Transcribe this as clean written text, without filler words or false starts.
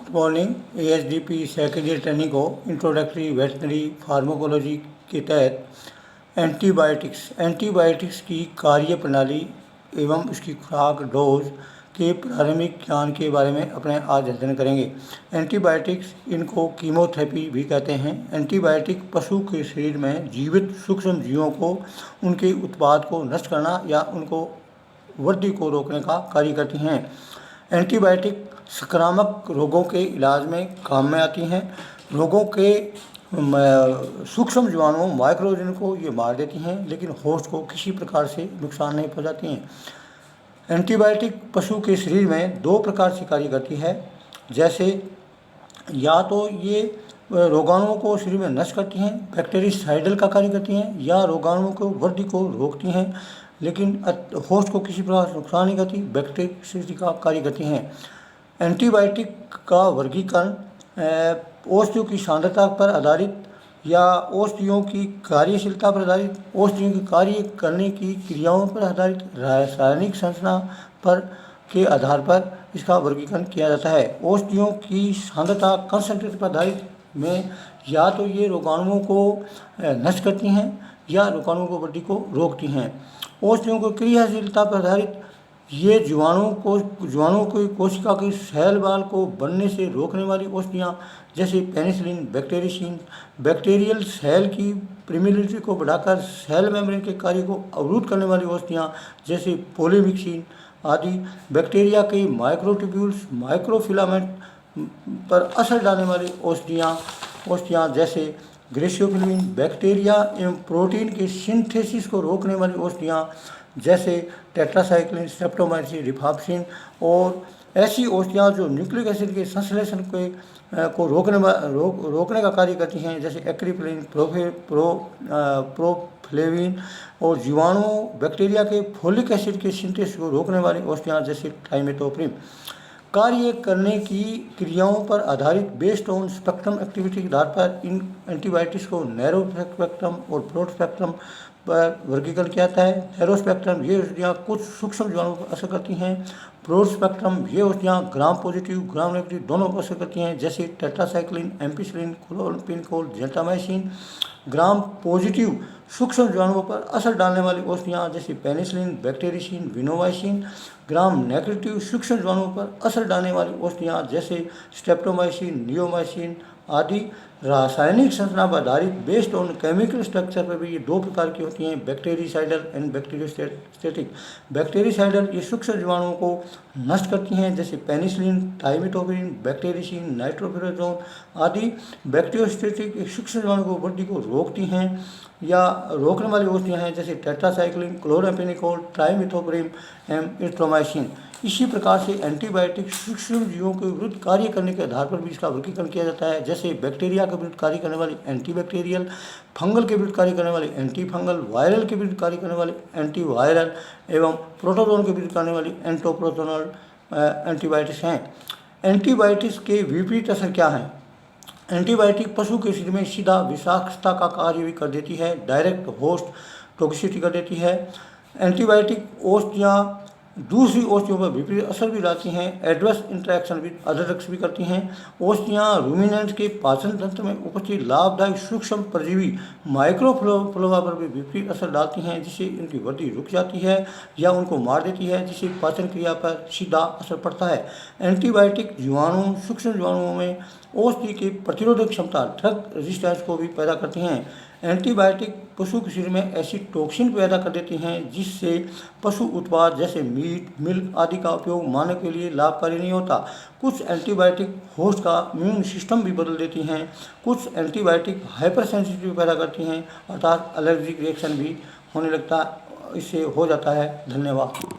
Good morning. AHDP secondary training को introductory veterinary pharmacology के तहत एंटीबायोटिक्स की कार्य प्रणाली एवं उसकी खुराक डोज के प्रारंभिक ज्ञान के बारे में अपने आज अध्ययन करेंगे। एंटीबायोटिक्स, इनको कीमोथेरेपी भी कहते हैं। एंटीबायोटिक पशु के शरीर में जीवित सूक्ष्म जीवों को उनके उत्पाद को नष्ट करना या उनको वृद्धि को रोकने का कार्य करती हैं। एंटीबायोटिक संक्रामक रोगों के इलाज में काम में आती हैं। रोगों के सूक्ष्म जीवाणुओं माइक्रोऑर्गेनिज्म को ये मार देती हैं, लेकिन होस्ट को किसी प्रकार से नुकसान नहीं पहुंचाती हैं। एंटीबायोटिक पशु के शरीर में दो प्रकार से कार्य करती है। जैसे या तो ये रोगाणुओं को शरीर में नष्ट करती हैं, बैक्टीरिसाइडल का कार्य करती हैं, या रोगाणुओं को वृद्धि को रोकती हैं, लेकिन होस्ट को किसी प्रकार से नुकसान नहीं करती, बैक्टीरिया का कार्य करती हैं। एंटीबायोटिक का वर्गीकरण औषधियों की सांद्रता पर आधारित या औषधियों की कार्यशीलता पर आधारित, औषधियों की कार्य करने की क्रियाओं पर आधारित, रासायनिक संरचना पर के आधार पर इसका वर्गीकरण किया जाता है। औषधियों की सांद्रता कंसंट्रेशन पर आधारित में या तो ये रोगाणुओं को नष्ट करती हैं या रोगाणुओं को वृद्धि को रोकती हैं। औषधियों को क्रियाशीलता पर आधारित ये जीवाणुओं की कोशिका की सेल वाल को बनने से रोकने वाली औषधियाँ, जैसे पेनिसिलिन, बैक्टीरियसिन, बैक्टीरियल सेल की प्रीमिलिटी को बढ़ाकर सेल मेम्ब्रेन के कार्य को अवरुद्ध करने वाली औषधियाँ, जैसे पोलीमिक्सिन आदि, बैक्टीरिया के माइक्रोट्यूब्यूल्स, माइक्रोफिलामेंट पर असर डालने वाली औषधियाँ जैसे ग्रेसियोफिल्मिन, बैक्टीरिया एवं प्रोटीन के सिंथेसिस को रोकने वाली औषधियाँ जैसे टेट्रासाइक्लिन, स्ट्रेप्टोमाइसिन, रिफाम्पिसिन, और ऐसी औषधियाँ जो न्यूक्लिक एसिड के संश्लेषण को रोकने का कार्य करती हैं, जैसे एक्रिप्लिन, प्रोफ्लेविन, और जीवाणुओं बैक्टीरिया के फोलिक एसिड के सिंथेसिस को रोकने वाली औषधियाँ जैसे ट्राइमेथोप्रिम। कार्य करने की क्रियाओं पर आधारित बेस्ड ऑन स्पेक्ट्रम एक्टिविटी के आधार पर इन एंटीबायोटिक्स को नैरो स्पेक्ट्रम और ब्रॉड स्पेक्ट्रम पर वर्गीकरण किया जाता है। नैरो स्पेक्ट्रम ये औषधियाँ कुछ सूक्ष्म जीवाणुओं पर असर करती हैं। ब्रॉड स्पेक्ट्रम ये औषधियाँ ग्राम पॉजिटिव ग्राम नेगेटिव दोनों पर असर करती हैं, जैसे tetracycline, ampicillin, chloramphenicol, gentamicin. Gram positive सूक्ष्म जीवाणुओं पर असर डालने वाली औषधियाँ जैसे पेनिसिलिन, बैक्टीरियसिन, विनोमाइसिन। ग्राम नेगेटिव सूक्ष्म जीवाणुओं पर असर डालने वाली औषधियाँ जैसे स्ट्रेप्टोमाइसिन, नियोमाइसिन आदि। रासायनिक संरचना पर आधारित बेस्ड ऑन केमिकल स्ट्रक्चर पर भी ये दो प्रकार की होती हैं, बैक्टीरिसाइडल एंड बैक्टीरियोस्टैटिक। बैक्टीरिसाइडल ये सूक्ष्म जीवाणुओं को नष्ट करती हैं, जैसे पेनिसिलिन, टाइमेटोपिन, बैक्टीरियसिन, नाइट्रोफिराजोन आदि। बैक्टीरियोस्टैटिक एक सूक्ष्म जीवाणु को वृद्धि को रोकती हैं या रोकने वाली औषधियाँ हैं, जैसे टेट्रासाइक्लिन, क्लोराम्फेनिकोल, ट्राइमेथोप्रिम एवं इरिथ्रोमाइसिन। इसी प्रकार से एंटीबायोटिक सूक्ष्म जीवों के विरुद्ध कार्य करने के आधार पर भी इसका वर्गीकरण किया जाता है, जैसे बैक्टीरिया के विरुद्ध कार्य करने वाली एंटीबैक्टीरियल, फंगल के विरुद्ध कार्य करने वाली एंटी फंगल, वायरल के विरुद्ध कार्य करने वाली एंटीवायरल एवं प्रोटोजोन के विरुद्ध करने वाली एंटोप्रोटोनल एंटीबायोटिक्स हैं। एंटीबायोटिक्स के विपरीत असर क्या हैं? एंटीबायोटिक पशु के शरीर में सीधा विषाक्तता का कार्य भी कर देती है, डायरेक्ट होस्ट टॉक्सिसिटी कर देती है। एंटीबायोटिक औषधियाँ दूसरी औषधियों पर विपरीत असर भी डालती हैं, adverse interaction with other drugs भी करती हैं। औषधियाँ रूमिनेंट्स के पाचन तंत्र में उपस्थित लाभदायक सूक्ष्म परजीवी माइक्रोफ्लोरा पर भी विपरीत असर डालती हैं, जिससे इनकी वृद्धि रुक जाती है या उनको मार देती है, जिससे पाचन क्रिया पर सीधा असर पड़ता है। एंटीबायोटिक जीवाणु सूक्ष्म जीवाणुओं में औषधि की प्रतिरोधक क्षमता ड्रग रेजिस्टेंस को भी पैदा करती हैं। एंटीबायोटिक पशु के शरीर में ऐसी टॉक्सिन पैदा कर देती हैं, जिससे पशु उत्पाद जैसे मीट, मिल्क आदि का उपयोग मानव के लिए लाभकारी नहीं होता। कुछ एंटीबायोटिक होस्ट का इम्यून सिस्टम भी बदल देती हैं। कुछ एंटीबायोटिक हाइपर सेंसिटिविटी पैदा करती हैं, अर्थात एलर्जिक रिएक्शन भी होने लगता है, इससे हो जाता है। धन्यवाद।